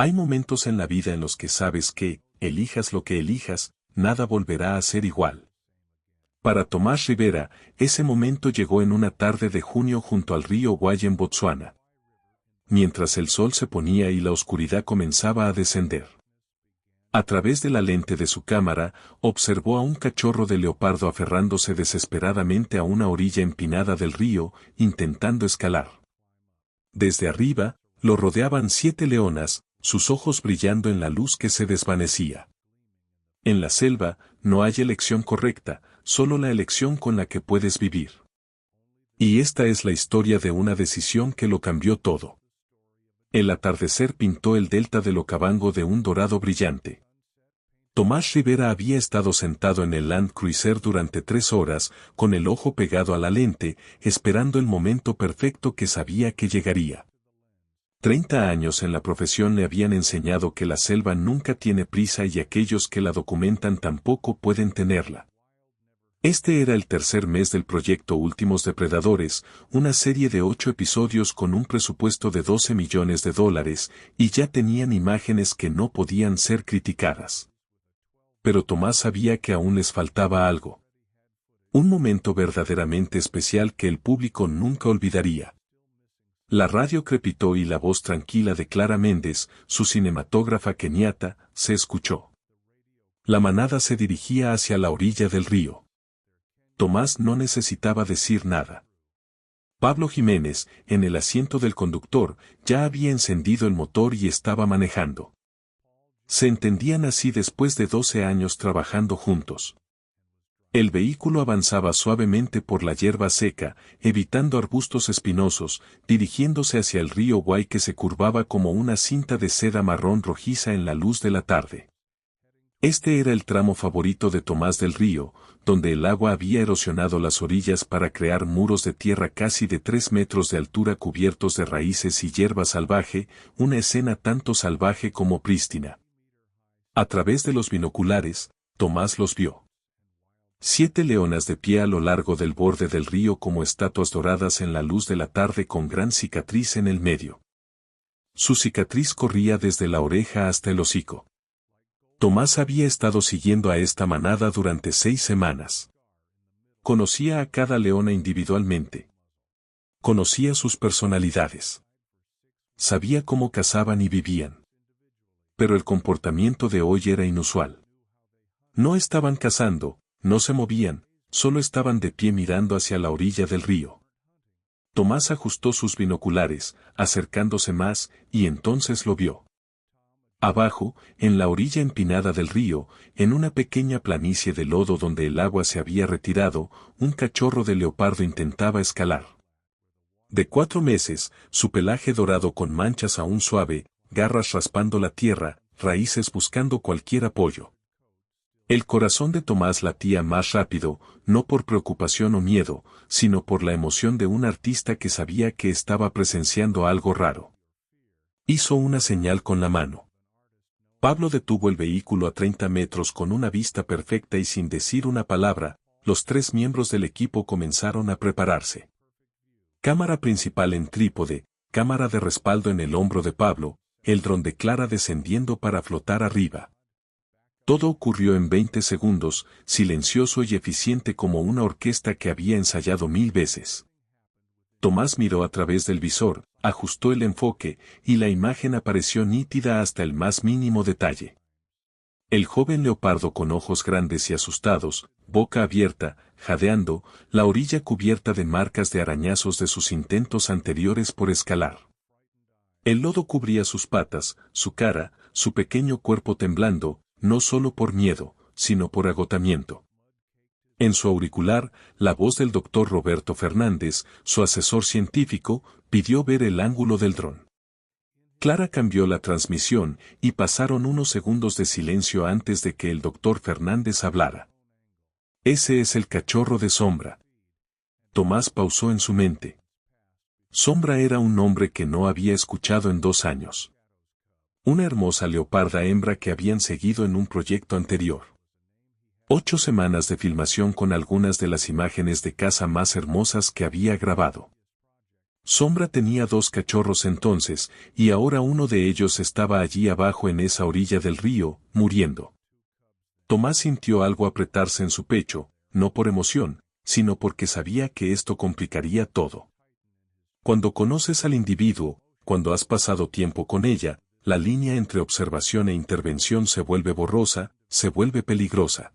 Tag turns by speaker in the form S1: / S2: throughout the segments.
S1: Hay momentos en la vida en los que sabes que, elijas lo que elijas, nada volverá a ser igual. Para Tomás Rivera, ese momento llegó en una tarde de junio junto al río Wai en Botsuana. Mientras el sol se ponía y la oscuridad comenzaba a descender. A través de la lente de su cámara, observó a un cachorro de leopardo aferrándose desesperadamente a una orilla empinada del río, intentando escalar. Desde arriba, lo rodeaban 7 leonas, sus ojos brillando en la luz que se desvanecía. En la selva, no hay elección correcta, solo la elección con la que puedes vivir. Y esta es la historia de una decisión que lo cambió todo. El atardecer pintó el delta del Okavango de un dorado brillante. Tomás Rivera había estado sentado en el Land Cruiser durante 3 horas, con el ojo pegado a la lente, esperando el momento perfecto que sabía que llegaría. 30 años en la profesión le habían enseñado que la selva nunca tiene prisa y aquellos que la documentan tampoco pueden tenerla. Este era el tercer mes del proyecto Últimos Depredadores, una serie de 8 episodios con un presupuesto de $12 millones, y ya tenían imágenes que no podían ser criticadas. Pero Tomás sabía que aún les faltaba algo. Un momento verdaderamente especial que el público nunca olvidaría. La radio crepitó y la voz tranquila de Clara Méndez, su cinematógrafa keniata, se escuchó. La manada se dirigía hacia la orilla del río. Tomás no necesitaba decir nada. Pablo Jiménez, en el asiento del conductor, ya había encendido el motor y estaba manejando. Se entendían así después de 12 años trabajando juntos. El vehículo avanzaba suavemente por la hierba seca, evitando arbustos espinosos, dirigiéndose hacia el río Wai que se curvaba como una cinta de seda marrón rojiza en la luz de la tarde. Este era el tramo favorito de Tomás del Río, donde el agua había erosionado las orillas para crear muros de tierra casi de 3 metros de altura cubiertos de raíces y hierba salvaje, una escena tanto salvaje como prístina. A través de los binoculares, Tomás los vio. 7 leonas de pie a lo largo del borde del río como estatuas doradas en la luz de la tarde con gran cicatriz en el medio. Su cicatriz corría desde la oreja hasta el hocico. Tomás había estado siguiendo a esta manada durante 6 semanas. Conocía a cada leona individualmente. Conocía sus personalidades. Sabía cómo cazaban y vivían. Pero el comportamiento de hoy era inusual. No estaban cazando, no se movían, solo estaban de pie mirando hacia la orilla del río. Tomás ajustó sus binoculares, acercándose más, y entonces lo vio. Abajo, en la orilla empinada del río, en una pequeña planicie de lodo donde el agua se había retirado, un cachorro de leopardo intentaba escalar. De 4 meses, su pelaje dorado con manchas aún suave, garras raspando la tierra, raíces buscando cualquier apoyo. El corazón de Tomás latía más rápido, no por preocupación o miedo, sino por la emoción de un artista que sabía que estaba presenciando algo raro. Hizo una señal con la mano. Pablo detuvo el vehículo a 30 metros con una vista perfecta y sin decir una palabra, los 3 miembros del equipo comenzaron a prepararse. Cámara principal en trípode, cámara de respaldo en el hombro de Pablo, el dron de Clara descendiendo para flotar arriba. Todo ocurrió en 20 segundos, silencioso y eficiente como una orquesta que había ensayado 1000 veces. Tomás miró a través del visor, ajustó el enfoque, y la imagen apareció nítida hasta el más mínimo detalle. El joven leopardo con ojos grandes y asustados, boca abierta, jadeando, la orilla cubierta de marcas de arañazos de sus intentos anteriores por escalar. El lodo cubría sus patas, su cara, su pequeño cuerpo temblando, no solo por miedo, sino por agotamiento. En su auricular, la voz del doctor Roberto Fernández, su asesor científico, pidió ver el ángulo del dron. Clara cambió la transmisión y pasaron unos segundos de silencio antes de que el doctor Fernández hablara. Ese es el cachorro de Sombra. Tomás pausó en su mente. Sombra era un nombre que no había escuchado en 2 años. Una hermosa leoparda hembra que habían seguido en un proyecto anterior. 8 semanas de filmación con algunas de las imágenes de caza más hermosas que había grabado. Sombra tenía 2 cachorros entonces, y ahora uno de ellos estaba allí abajo en esa orilla del río, muriendo. Tomás sintió algo apretarse en su pecho, no por emoción, sino porque sabía que esto complicaría todo. Cuando conoces al individuo, cuando has pasado tiempo con ella, la línea entre observación e intervención se vuelve borrosa, se vuelve peligrosa.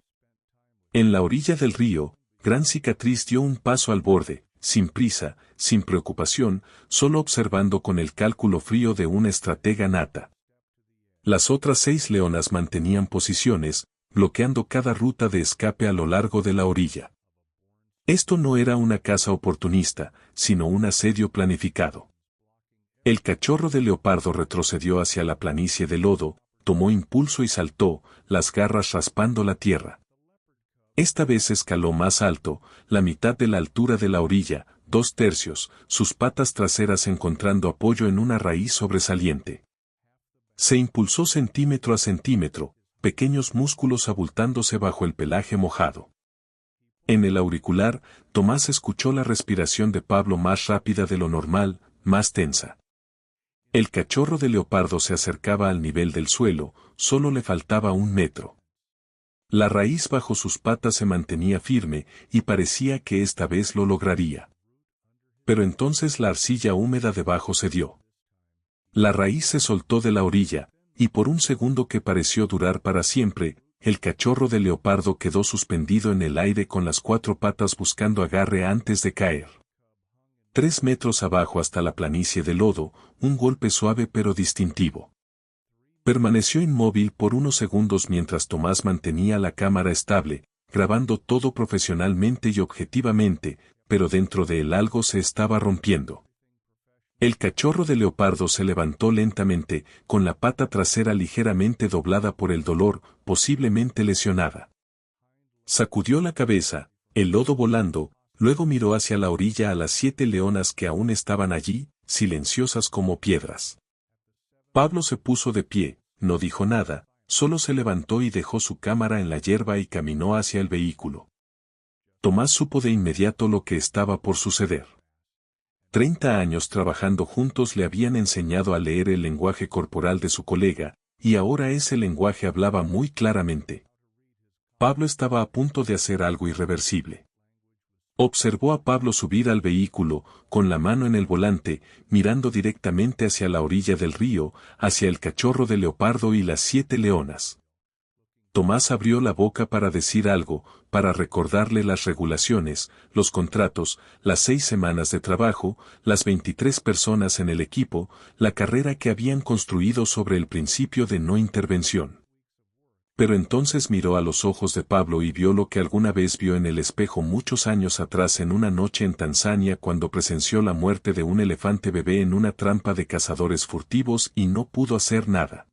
S1: En la orilla del río, Gran Cicatriz dio un paso al borde, sin prisa, sin preocupación, solo observando con el cálculo frío de una estratega nata. Las otras 6 leonas mantenían posiciones, bloqueando cada ruta de escape a lo largo de la orilla. Esto no era una caza oportunista, sino un asedio planificado. El cachorro de leopardo retrocedió hacia la planicie de lodo, tomó impulso y saltó, las garras raspando la tierra. Esta vez escaló más alto, la mitad de la altura de la orilla, 2/3, sus patas traseras encontrando apoyo en una raíz sobresaliente. Se impulsó centímetro a centímetro, pequeños músculos abultándose bajo el pelaje mojado. En el auricular, Tomás escuchó la respiración de Pablo más rápida de lo normal, más tensa. El cachorro de leopardo se acercaba al nivel del suelo, solo le faltaba 1 metro. La raíz bajo sus patas se mantenía firme, y parecía que esta vez lo lograría. Pero entonces la arcilla húmeda debajo cedió. La raíz se soltó de la orilla, y por un segundo que pareció durar para siempre, el cachorro de leopardo quedó suspendido en el aire con las 4 patas buscando agarre antes de caer. 3 metros abajo hasta la planicie de lodo, un golpe suave pero distintivo. Permaneció inmóvil por unos segundos mientras Tomás mantenía la cámara estable, grabando todo profesionalmente y objetivamente, pero dentro de él algo se estaba rompiendo. El cachorro de leopardo se levantó lentamente, con la pata trasera ligeramente doblada por el dolor, posiblemente lesionada. Sacudió la cabeza, el lodo volando, luego miró hacia la orilla a las 7 leonas que aún estaban allí, silenciosas como piedras. Pablo se puso de pie, no dijo nada, solo se levantó y dejó su cámara en la hierba y caminó hacia el vehículo. Tomás supo de inmediato lo que estaba por suceder. 30 años trabajando juntos le habían enseñado a leer el lenguaje corporal de su colega, y ahora ese lenguaje hablaba muy claramente. Pablo estaba a punto de hacer algo irreversible. Observó a Pablo subir al vehículo, con la mano en el volante, mirando directamente hacia la orilla del río, hacia el cachorro de leopardo y las 7 leonas. Tomás abrió la boca para decir algo, para recordarle las regulaciones, los contratos, las 6 semanas de trabajo, las 23 personas en el equipo, la carrera que habían construido sobre el principio de no intervención. Pero entonces miró a los ojos de Pablo y vio lo que alguna vez vio en el espejo muchos años atrás en una noche en Tanzania cuando presenció la muerte de un elefante bebé en una trampa de cazadores furtivos y no pudo hacer nada.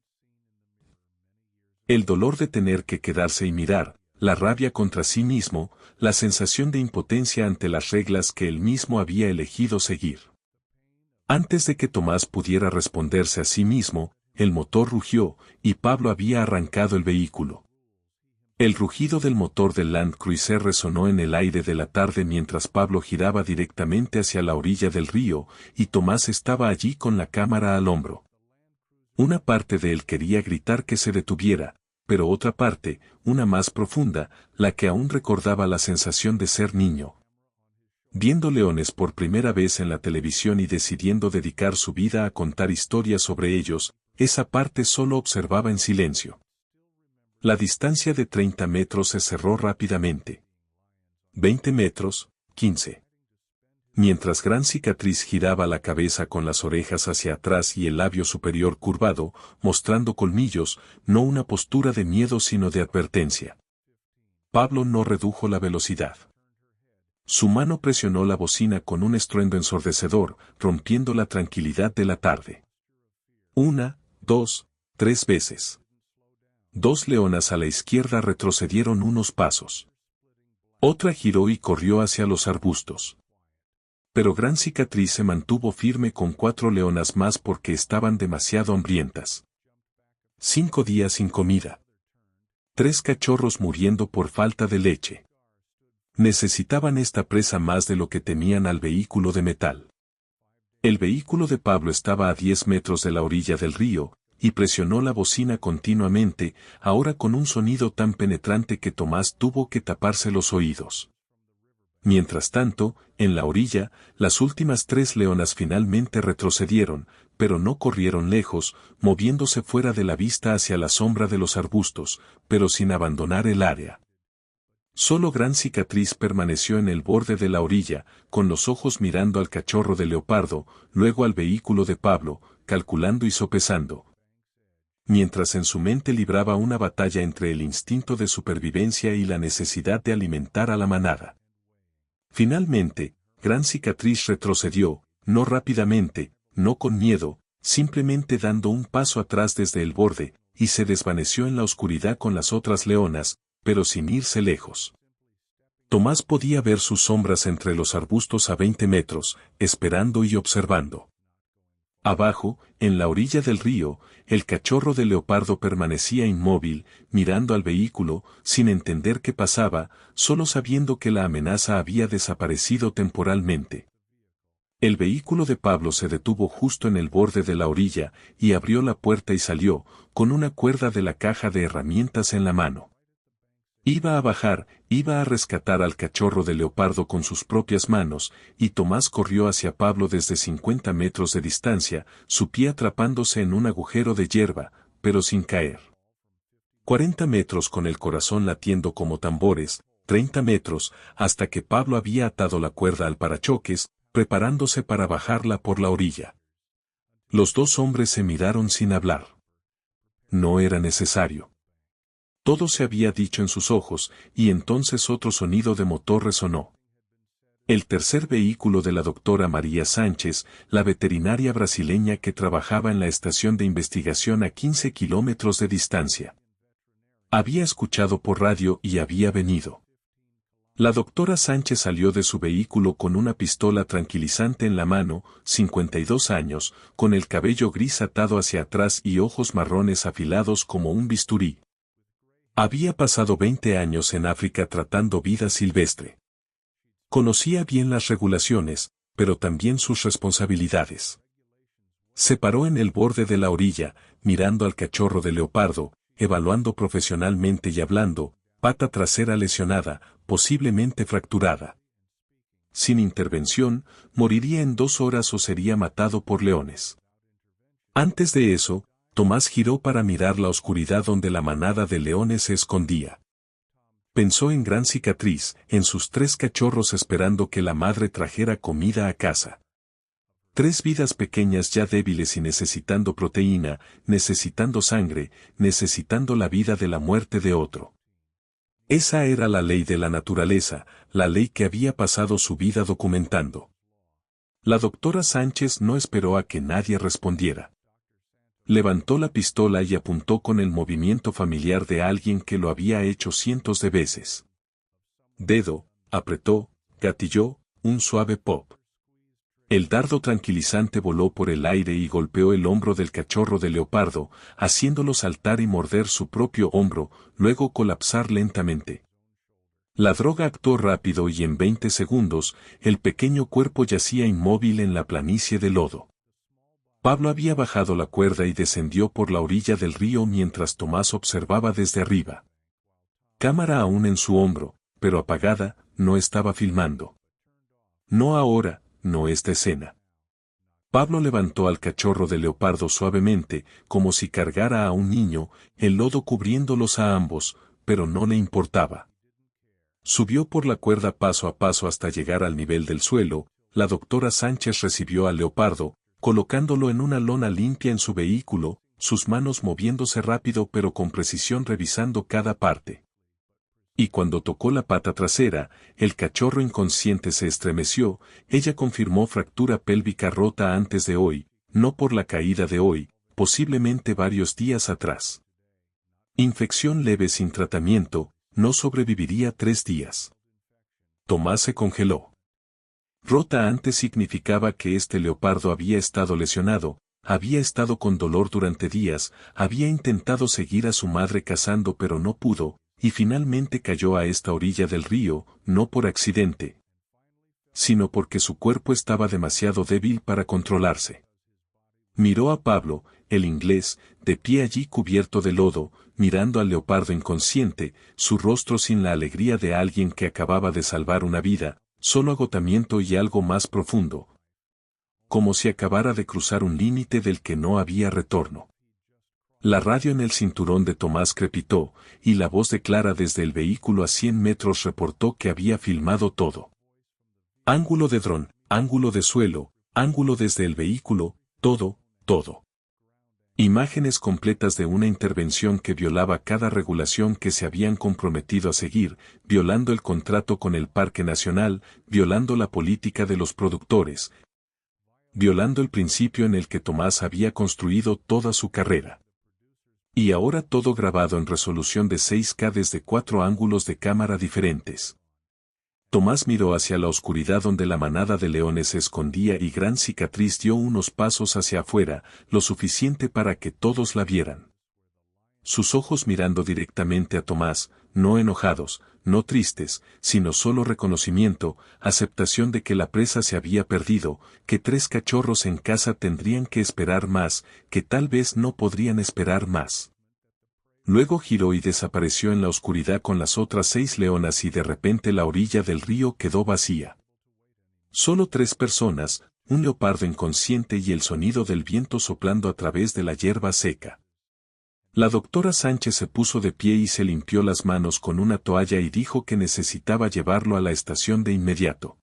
S1: El dolor de tener que quedarse y mirar, la rabia contra sí mismo, la sensación de impotencia ante las reglas que él mismo había elegido seguir. Antes de que Tomás pudiera responderse a sí mismo, el motor rugió, y Pablo había arrancado el vehículo. El rugido del motor del Land Cruiser resonó en el aire de la tarde mientras Pablo giraba directamente hacia la orilla del río, y Tomás estaba allí con la cámara al hombro. Una parte de él quería gritar que se detuviera, pero otra parte, una más profunda, la que aún recordaba la sensación de ser niño. Viendo leones por primera vez en la televisión y decidiendo dedicar su vida a contar historias sobre ellos, esa parte solo observaba en silencio. La distancia de 30 metros se cerró rápidamente. 20 metros, 15. Mientras Gran Cicatriz giraba la cabeza con las orejas hacia atrás y el labio superior curvado, mostrando colmillos, no una postura de miedo sino de advertencia. Pablo no redujo la velocidad. Su mano presionó la bocina con un estruendo ensordecedor, rompiendo la tranquilidad de la tarde. 1, 2, 3 veces. 2 leonas a la izquierda retrocedieron unos pasos. Otra giró y corrió hacia los arbustos. Pero Gran Cicatriz se mantuvo firme con 4 leonas más porque estaban demasiado hambrientas. 5 días sin comida. 3 cachorros muriendo por falta de leche. Necesitaban esta presa más de lo que temían al vehículo de metal. El vehículo de Pablo estaba a 10 metros de la orilla del río, y presionó la bocina continuamente, ahora con un sonido tan penetrante que Tomás tuvo que taparse los oídos. Mientras tanto, en la orilla, las últimas 3 leonas finalmente retrocedieron, pero no corrieron lejos, moviéndose fuera de la vista hacia la sombra de los arbustos, pero sin abandonar el área. Solo Gran Cicatriz permaneció en el borde de la orilla, con los ojos mirando al cachorro de leopardo, luego al vehículo de Pablo, calculando y sopesando. Mientras en su mente libraba una batalla entre el instinto de supervivencia y la necesidad de alimentar a la manada. Finalmente, Gran Cicatriz retrocedió, no rápidamente, no con miedo, simplemente dando un paso atrás desde el borde, y se desvaneció en la oscuridad con las otras leonas, pero sin irse lejos. Tomás podía ver sus sombras entre los arbustos a 20 metros, esperando y observando. Abajo, en la orilla del río, el cachorro de leopardo permanecía inmóvil, mirando al vehículo, sin entender qué pasaba, solo sabiendo que la amenaza había desaparecido temporalmente. El vehículo de Pablo se detuvo justo en el borde de la orilla, y abrió la puerta y salió, con una cuerda de la caja de herramientas en la mano. Iba a bajar, iba a rescatar al cachorro de leopardo con sus propias manos, y Tomás corrió hacia Pablo desde 50 metros de distancia, su pie atrapándose en un agujero de hierba, pero sin caer. 40 metros con el corazón latiendo como tambores, 30 metros, hasta que Pablo había atado la cuerda al parachoques, preparándose para bajarla por la orilla. Los dos hombres se miraron sin hablar. No era necesario. Todo se había dicho en sus ojos, y entonces otro sonido de motor resonó. El tercer vehículo de la doctora María Sánchez, la veterinaria brasileña que trabajaba en la estación de investigación a 15 kilómetros de distancia. Había escuchado por radio y había venido. La doctora Sánchez salió de su vehículo con una pistola tranquilizante en la mano, 52 años, con el cabello gris atado hacia atrás y ojos marrones afilados como un bisturí. Había pasado 20 años en África tratando vida silvestre. Conocía bien las regulaciones, pero también sus responsabilidades. Se paró en el borde de la orilla, mirando al cachorro de leopardo, evaluando profesionalmente y hablando, pata trasera lesionada, posiblemente fracturada. Sin intervención, moriría en 2 horas o sería matado por leones. Antes de eso, Tomás giró para mirar la oscuridad donde la manada de leones se escondía. Pensó en Gran Cicatriz, en sus 3 cachorros esperando que la madre trajera comida a casa. 3 vidas pequeñas ya débiles y necesitando proteína, necesitando sangre, necesitando la vida de la muerte de otro. Esa era la ley de la naturaleza, la ley que había pasado su vida documentando. La doctora Sánchez no esperó a que nadie respondiera. Levantó la pistola y apuntó con el movimiento familiar de alguien que lo había hecho cientos de veces. Dedo, apretó, gatilló, un suave pop. El dardo tranquilizante voló por el aire y golpeó el hombro del cachorro de leopardo, haciéndolo saltar y morder su propio hombro, luego colapsar lentamente. La droga actuó rápido y en 20 segundos, el pequeño cuerpo yacía inmóvil en la planicie de lodo. Pablo había bajado la cuerda y descendió por la orilla del río mientras Tomás observaba desde arriba. Cámara aún en su hombro, pero apagada, no estaba filmando. No ahora, no esta escena. Pablo levantó al cachorro de leopardo suavemente, como si cargara a un niño, el lodo cubriéndolos a ambos, pero no le importaba. Subió por la cuerda paso a paso hasta llegar al nivel del suelo. La doctora Sánchez recibió al leopardo, colocándolo en una lona limpia en su vehículo, sus manos moviéndose rápido pero con precisión revisando cada parte. Y cuando tocó la pata trasera, el cachorro inconsciente se estremeció, ella confirmó fractura pélvica rota antes de hoy, no por la caída de hoy, posiblemente varios días atrás. Infección leve sin tratamiento, no sobreviviría 3 días. Tomás se congeló. Rota antes significaba que este leopardo había estado lesionado, había estado con dolor durante días, había intentado seguir a su madre cazando pero no pudo, y finalmente cayó a esta orilla del río, no por accidente. sino porque su cuerpo estaba demasiado débil para controlarse. Miró a Pablo, el inglés, de pie allí cubierto de lodo, mirando al leopardo inconsciente, su rostro sin la alegría de alguien que acababa de salvar una vida, solo agotamiento y algo más profundo. Como si acabara de cruzar un límite del que no había retorno. La radio en el cinturón de Tomás crepitó, y la voz de Clara desde el vehículo a 100 metros reportó que había filmado todo. Ángulo de dron, ángulo de suelo, ángulo desde el vehículo, todo. Imágenes completas de una intervención que violaba cada regulación que se habían comprometido a seguir, violando el contrato con el Parque Nacional, violando la política de los productores, violando el principio en el que Tomás había construido toda su carrera. Y ahora todo grabado en resolución de 6K desde 4 ángulos de cámara diferentes. Tomás miró hacia la oscuridad donde la manada de leones se escondía y Gran Cicatriz dio unos pasos hacia afuera, lo suficiente para que todos la vieran. Sus ojos mirando directamente a Tomás, no enojados, no tristes, sino solo reconocimiento, aceptación de que la presa se había perdido, que 3 cachorros en casa tendrían que esperar más, que tal vez no podrían esperar más. Luego giró y desapareció en la oscuridad con las otras 6 leonas y de repente la orilla del río quedó vacía. Solo 3 personas, un leopardo inconsciente y el sonido del viento soplando a través de la hierba seca. La doctora Sánchez se puso de pie y se limpió las manos con una toalla y dijo que necesitaba llevarlo a la estación de inmediato.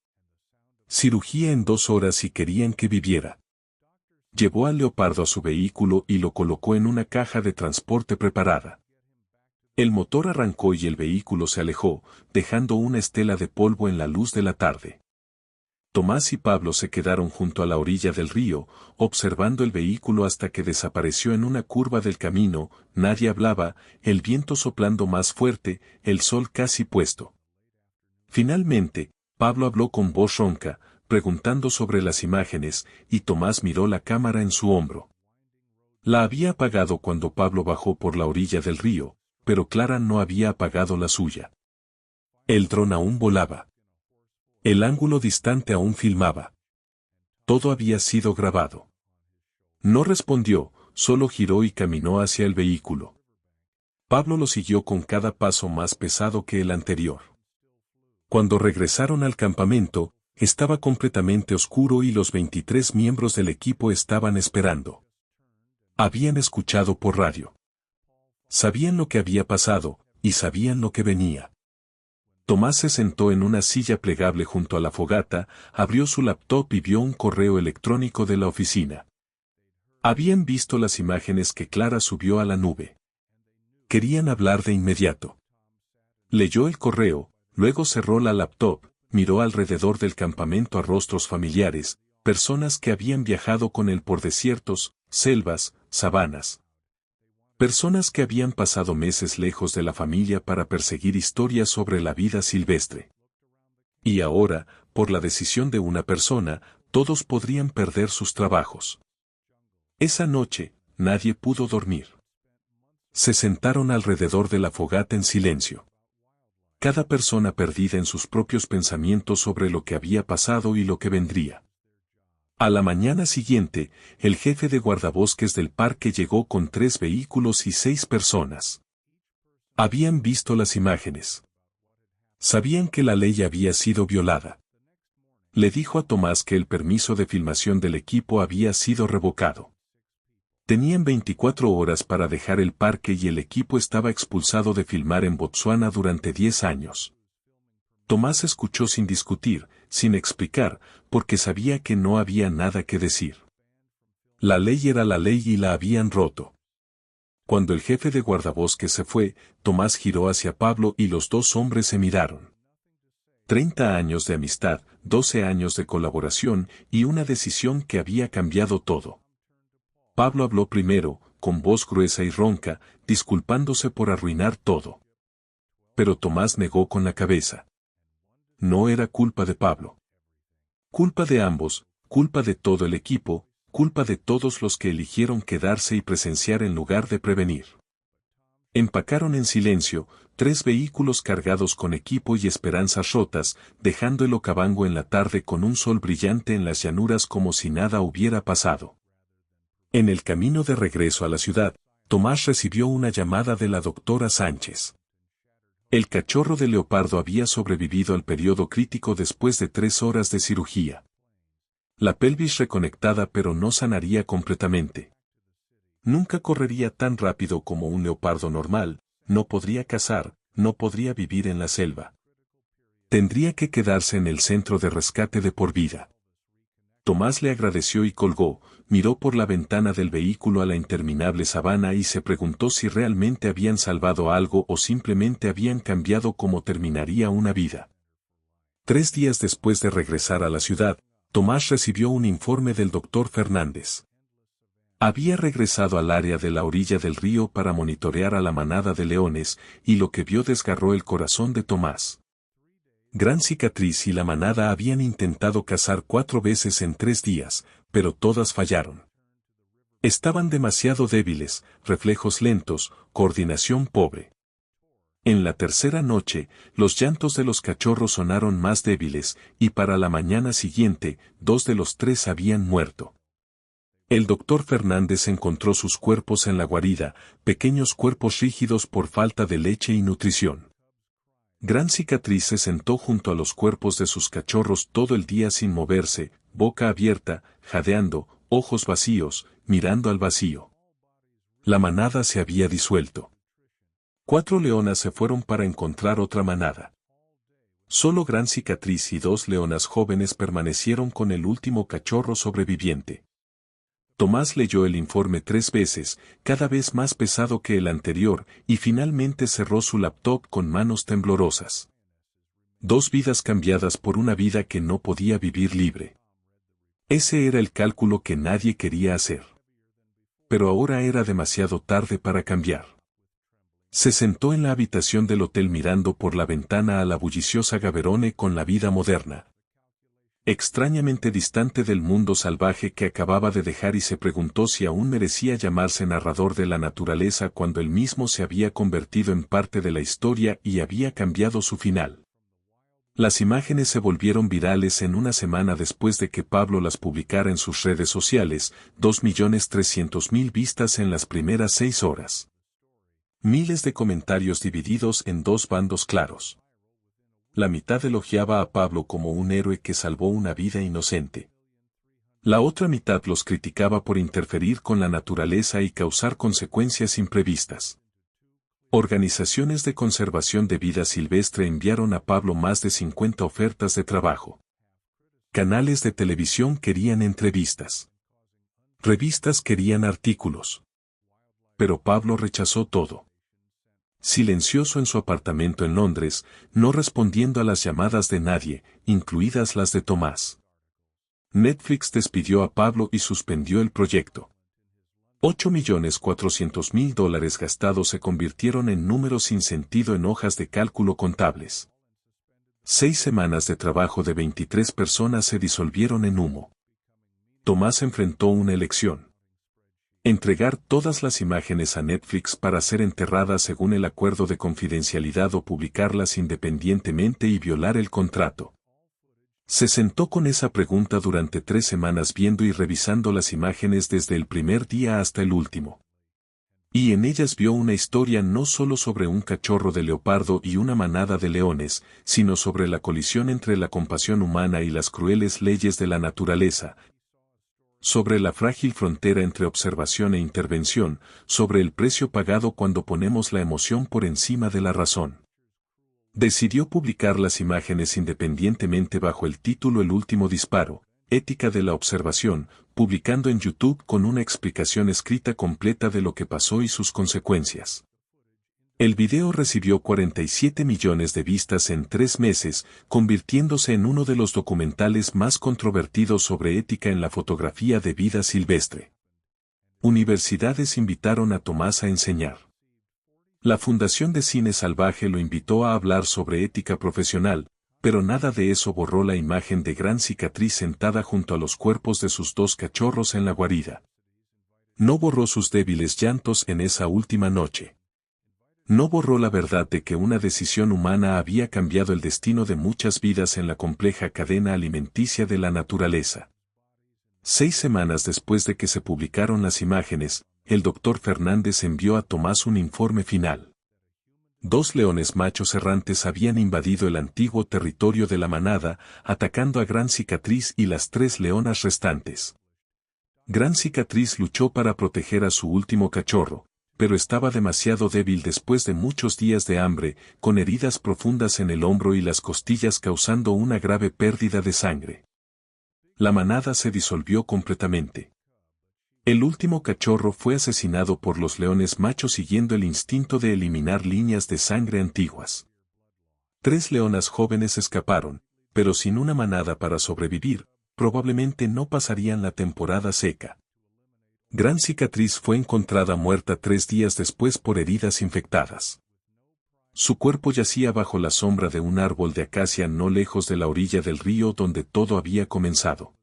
S1: Cirugía en 2 horas y querían que viviera. Llevó al leopardo a su vehículo y lo colocó en una caja de transporte preparada. El motor arrancó y el vehículo se alejó, dejando una estela de polvo en la luz de la tarde. Tomás y Pablo se quedaron junto a la orilla del río, observando el vehículo hasta que desapareció en una curva del camino. Nadie hablaba, el viento soplando más fuerte, el sol casi puesto. Finalmente, Pablo habló con voz ronca, preguntando sobre las imágenes, y Tomás miró la cámara en su hombro. La había apagado cuando Pablo bajó por la orilla del río, pero Clara no había apagado la suya. El dron aún volaba. El ángulo distante aún filmaba. Todo había sido grabado. No respondió, solo giró y caminó hacia el vehículo. Pablo lo siguió con cada paso más pesado que el anterior. Cuando regresaron al campamento, estaba completamente oscuro y los 23 miembros del equipo estaban esperando. Habían escuchado por radio. Sabían lo que había pasado, y sabían lo que venía. Tomás se sentó en una silla plegable junto a la fogata, abrió su laptop y vio un correo electrónico de la oficina. Habían visto las imágenes que Clara subió a la nube. Querían hablar de inmediato. Leyó el correo, luego cerró la laptop, miró alrededor del campamento a rostros familiares, personas que habían viajado con él por desiertos, selvas, sabanas. Personas que habían pasado meses lejos de la familia para perseguir historias sobre la vida silvestre. Y ahora, por la decisión de una persona, todos podrían perder sus trabajos. Esa noche, nadie pudo dormir. Se sentaron alrededor de la fogata en silencio. Cada persona perdida en sus propios pensamientos sobre lo que había pasado y lo que vendría. A la mañana siguiente, el jefe de guardabosques del parque llegó con 3 vehículos y 6 personas. Habían visto las imágenes. Sabían que la ley había sido violada. Le dijo a Tomás que el permiso de filmación del equipo había sido revocado. Tenían 24 horas para dejar el parque y el equipo estaba expulsado de filmar en Botsuana durante 10 años. Tomás escuchó sin discutir, sin explicar, porque sabía que no había nada que decir. La ley era la ley y la habían roto. Cuando el jefe de guardabosques se fue, Tomás giró hacia Pablo y los 2 hombres se miraron. 30 años de amistad, 12 años de colaboración y una decisión que había cambiado todo. Pablo habló primero, con voz gruesa y ronca, disculpándose por arruinar todo. Pero Tomás negó con la cabeza. No era culpa de Pablo. Culpa de ambos, culpa de todo el equipo, culpa de todos los que eligieron quedarse y presenciar en lugar de prevenir. Empacaron en silencio, 3 vehículos cargados con equipo y esperanzas rotas, dejando el Okavango en la tarde con un sol brillante en las llanuras como si nada hubiera pasado. En el camino de regreso a la ciudad, Tomás recibió una llamada de la doctora Sánchez. El cachorro de leopardo había sobrevivido al periodo crítico después de 3 horas de cirugía. La pelvis reconectada pero no sanaría completamente. Nunca correría tan rápido como un leopardo normal, no podría cazar, no podría vivir en la selva. Tendría que quedarse en el centro de rescate de por vida. Tomás le agradeció y colgó, miró por la ventana del vehículo a la interminable sabana y se preguntó si realmente habían salvado algo o simplemente habían cambiado cómo terminaría una vida. 3 días después de regresar a la ciudad, Tomás recibió un informe del doctor Fernández. Había regresado al área de la orilla del río para monitorear a la manada de leones, y lo que vio desgarró el corazón de Tomás. Gran Cicatriz y la manada habían intentado cazar 4 veces en 3 días, pero todas fallaron. Estaban demasiado débiles, reflejos lentos, coordinación pobre. En la tercera noche, los llantos de los cachorros sonaron más débiles, y para la mañana siguiente, 2 de los 3 habían muerto. El doctor Fernández encontró sus cuerpos en la guarida, pequeños cuerpos rígidos por falta de leche y nutrición. Gran Cicatriz se sentó junto a los cuerpos de sus cachorros todo el día sin moverse, boca abierta, jadeando, ojos vacíos, mirando al vacío. La manada se había disuelto. 4 leonas se fueron para encontrar otra manada. Solo Gran Cicatriz y 2 leonas jóvenes permanecieron con el último cachorro sobreviviente. Tomás leyó el informe 3 veces, cada vez más pesado que el anterior, y finalmente cerró su laptop con manos temblorosas. 2 vidas cambiadas por una vida que no podía vivir libre. Ese era el cálculo que nadie quería hacer. Pero ahora era demasiado tarde para cambiar. Se sentó en la habitación del hotel mirando por la ventana a la bulliciosa Gaberone con la vida moderna, extrañamente distante del mundo salvaje que acababa de dejar, y se preguntó si aún merecía llamarse narrador de la naturaleza cuando él mismo se había convertido en parte de la historia y había cambiado su final. Las imágenes se volvieron virales en una semana después de que Pablo las publicara en sus redes sociales, 2.300.000 vistas en las primeras 6 horas. Miles de comentarios divididos en 2 bandos claros. La mitad elogiaba a Pablo como un héroe que salvó una vida inocente. La otra mitad los criticaba por interferir con la naturaleza y causar consecuencias imprevistas. Organizaciones de conservación de vida silvestre enviaron a Pablo más de 50 ofertas de trabajo. Canales de televisión querían entrevistas. Revistas querían artículos. Pero Pablo rechazó todo. Silencioso en su apartamento en Londres, no respondiendo a las llamadas de nadie, incluidas las de Tomás. Netflix despidió a Pablo y suspendió el proyecto. $8.400.000 gastados se convirtieron en números sin sentido en hojas de cálculo contables. 6 semanas de trabajo de 23 personas se disolvieron en humo. Tomás enfrentó una elección. Entregar todas las imágenes a Netflix para ser enterradas según el acuerdo de confidencialidad o publicarlas independientemente y violar el contrato. Se sentó con esa pregunta durante 3 semanas viendo y revisando las imágenes desde el primer día hasta el último. Y en ellas vio una historia no solo sobre un cachorro de leopardo y una manada de leones, sino sobre la colisión entre la compasión humana y las crueles leyes de la naturaleza, sobre la frágil frontera entre observación e intervención, sobre el precio pagado cuando ponemos la emoción por encima de la razón. Decidió publicar las imágenes independientemente bajo el título El último disparo, Ética de la observación, publicando en YouTube con una explicación escrita completa de lo que pasó y sus consecuencias. El video recibió 47 millones de vistas en 3 meses, convirtiéndose en uno de los documentales más controvertidos sobre ética en la fotografía de vida silvestre. Universidades invitaron a Tomás a enseñar. La Fundación de Cine Salvaje lo invitó a hablar sobre ética profesional, pero nada de eso borró la imagen de Gran Cicatriz sentada junto a los cuerpos de sus 2 cachorros en la guarida. No borró sus débiles llantos en esa última noche. No borró la verdad de que una decisión humana había cambiado el destino de muchas vidas en la compleja cadena alimenticia de la naturaleza. 6 semanas después de que se publicaron las imágenes, el Dr. Fernández envió a Tomás un informe final. 2 leones machos errantes habían invadido el antiguo territorio de la manada, atacando a Gran Cicatriz y las 3 leonas restantes. Gran Cicatriz luchó para proteger a su último cachorro, pero estaba demasiado débil después de muchos días de hambre, con heridas profundas en el hombro y las costillas causando una grave pérdida de sangre. La manada se disolvió completamente. El último cachorro fue asesinado por los leones machos siguiendo el instinto de eliminar líneas de sangre antiguas. 3 leonas jóvenes escaparon, pero sin una manada para sobrevivir, probablemente no pasarían la temporada seca. Gran Cicatriz fue encontrada muerta 3 días después por heridas infectadas. Su cuerpo yacía bajo la sombra de un árbol de acacia no lejos de la orilla del río donde todo había comenzado.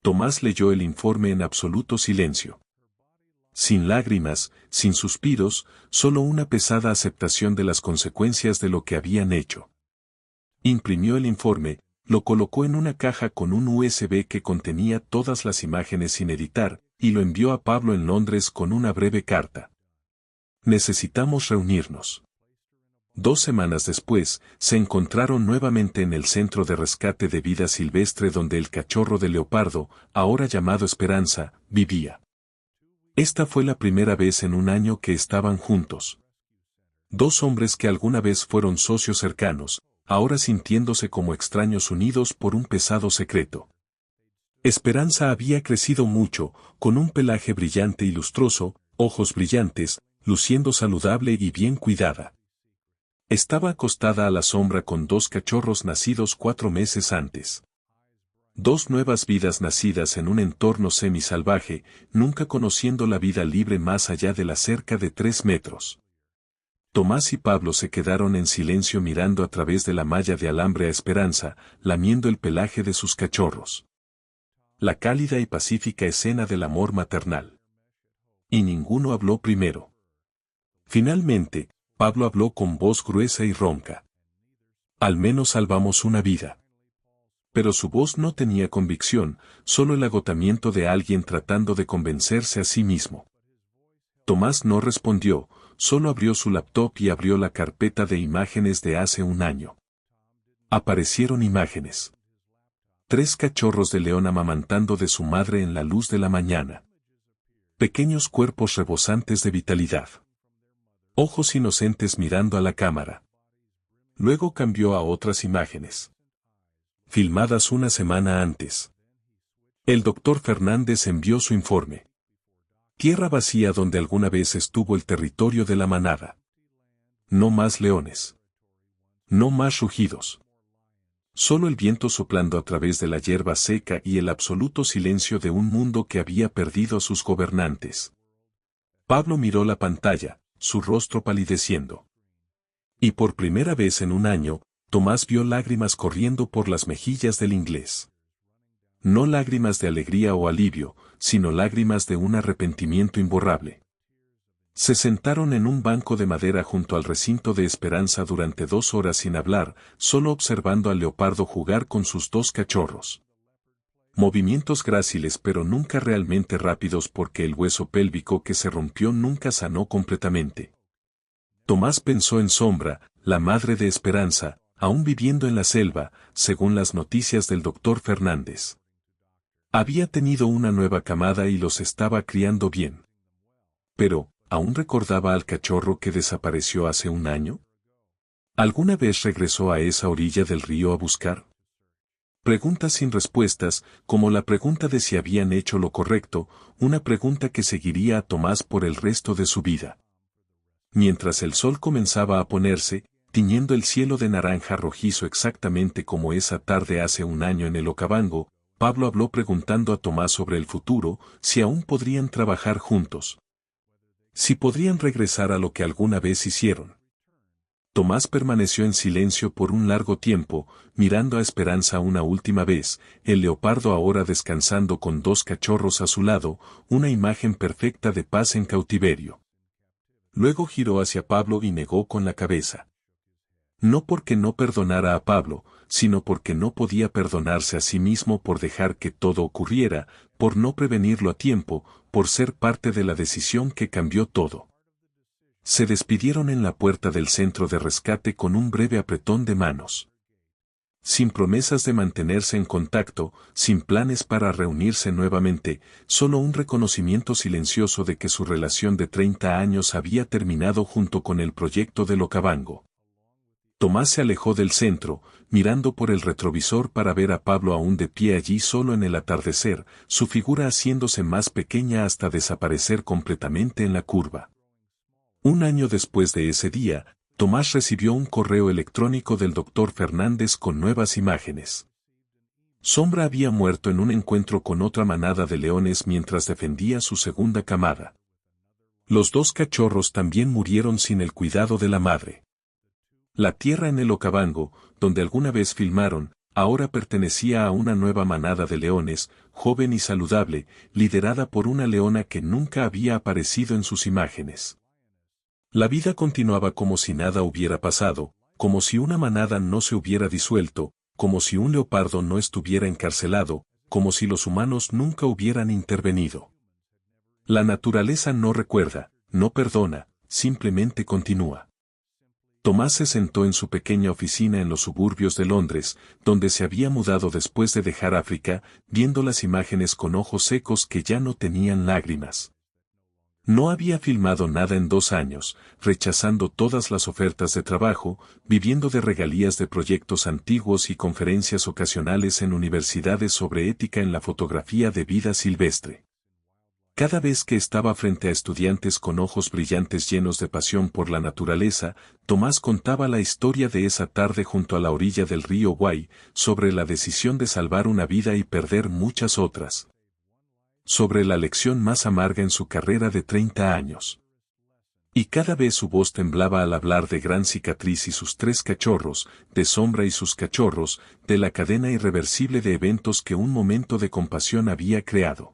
S1: Tomás leyó el informe en absoluto silencio. Sin lágrimas, sin suspiros, solo una pesada aceptación de las consecuencias de lo que habían hecho. Imprimió el informe, lo colocó en una caja con un USB que contenía todas las imágenes sin editar, y lo envió a Pablo en Londres con una breve carta. Necesitamos reunirnos. 2 semanas después, se encontraron nuevamente en el centro de rescate de vida silvestre donde el cachorro de leopardo, ahora llamado Esperanza, vivía. Esta fue la primera vez en un año que estaban juntos. 2 hombres que alguna vez fueron socios cercanos, ahora sintiéndose como extraños unidos por un pesado secreto. Esperanza había crecido mucho, con un pelaje brillante y lustroso, ojos brillantes, luciendo saludable y bien cuidada. Estaba acostada a la sombra con 2 cachorros nacidos 4 meses antes. 2 nuevas vidas nacidas en un entorno semisalvaje, nunca conociendo la vida libre más allá de la cerca de 3 metros. Tomás y Pablo se quedaron en silencio mirando a través de la malla de alambre a Esperanza, lamiendo el pelaje de sus cachorros. La cálida y pacífica escena del amor maternal. Y ninguno habló primero. Finalmente, Pablo habló con voz gruesa y ronca. Al menos salvamos una vida. Pero su voz no tenía convicción, solo el agotamiento de alguien tratando de convencerse a sí mismo. Tomás no respondió, solo abrió su laptop y abrió la carpeta de imágenes de hace un año. Aparecieron imágenes. 3 cachorros de león amamantando de su madre en la luz de la mañana. Pequeños cuerpos rebosantes de vitalidad. Ojos inocentes mirando a la cámara. Luego cambió a otras imágenes. Filmadas una semana antes. El Dr. Fernández envió su informe. Tierra vacía donde alguna vez estuvo el territorio de la manada. No más leones. No más rugidos. Solo el viento soplando a través de la hierba seca y el absoluto silencio de un mundo que había perdido a sus gobernantes. Pablo miró la pantalla, su rostro palideciendo. Y por primera vez en un año, Tomás vio lágrimas corriendo por las mejillas del inglés. No lágrimas de alegría o alivio, sino lágrimas de un arrepentimiento imborrable. Se sentaron en un banco de madera junto al recinto de Esperanza durante 2 horas sin hablar, solo observando al leopardo jugar con sus 2 cachorros. Movimientos gráciles pero nunca realmente rápidos porque el hueso pélvico que se rompió nunca sanó completamente. Tomás pensó en Sombra, la madre de Esperanza, aún viviendo en la selva, según las noticias del Dr. Fernández. Había tenido una nueva camada y los estaba criando bien. Pero, ¿aún recordaba al cachorro que desapareció hace un año? ¿Alguna vez regresó a esa orilla del río a buscar? Preguntas sin respuestas, como la pregunta de si habían hecho lo correcto, una pregunta que seguiría a Tomás por el resto de su vida. Mientras el sol comenzaba a ponerse, tiñendo el cielo de naranja rojizo exactamente como esa tarde hace un año en el Okavango, Pablo habló preguntando a Tomás sobre el futuro, si aún podrían trabajar juntos. Si podrían regresar a lo que alguna vez hicieron. Tomás permaneció en silencio por un largo tiempo, mirando a Esperanza una última vez, el leopardo ahora descansando con 2 cachorros a su lado, una imagen perfecta de paz en cautiverio. Luego giró hacia Pablo y negó con la cabeza. No porque no perdonara a Pablo, sino porque no podía perdonarse a sí mismo por dejar que todo ocurriera, por no prevenirlo a tiempo, por ser parte de la decisión que cambió todo. Se despidieron en la puerta del centro de rescate con un breve apretón de manos. Sin promesas de mantenerse en contacto, sin planes para reunirse nuevamente, solo un reconocimiento silencioso de que su relación de 30 años había terminado junto con el proyecto del Okavango. Tomás se alejó del centro, mirando por el retrovisor para ver a Pablo aún de pie allí solo en el atardecer, su figura haciéndose más pequeña hasta desaparecer completamente en la curva. Un año después de ese día, Tomás recibió un correo electrónico del doctor Fernández con nuevas imágenes. Sombra había muerto en un encuentro con otra manada de leones mientras defendía su segunda camada. Los 2 cachorros también murieron sin el cuidado de la madre. La tierra en el Okavango, donde alguna vez filmaron, ahora pertenecía a una nueva manada de leones, joven y saludable, liderada por una leona que nunca había aparecido en sus imágenes. La vida continuaba como si nada hubiera pasado, como si una manada no se hubiera disuelto, como si un leopardo no estuviera encarcelado, como si los humanos nunca hubieran intervenido. La naturaleza no recuerda, no perdona, simplemente continúa. Tomás se sentó en su pequeña oficina en los suburbios de Londres, donde se había mudado después de dejar África, viendo las imágenes con ojos secos que ya no tenían lágrimas. No había filmado nada en 2 años, rechazando todas las ofertas de trabajo, viviendo de regalías de proyectos antiguos y conferencias ocasionales en universidades sobre ética en la fotografía de vida silvestre. Cada vez que estaba frente a estudiantes con ojos brillantes llenos de pasión por la naturaleza, Tomás contaba la historia de esa tarde junto a la orilla del río Wye, sobre la decisión de salvar una vida y perder muchas otras. Sobre la lección más amarga en su carrera de 30 años. Y cada vez su voz temblaba al hablar de Gran Cicatriz y sus 3 cachorros, de Sombra y sus cachorros, de la cadena irreversible de eventos que un momento de compasión había creado.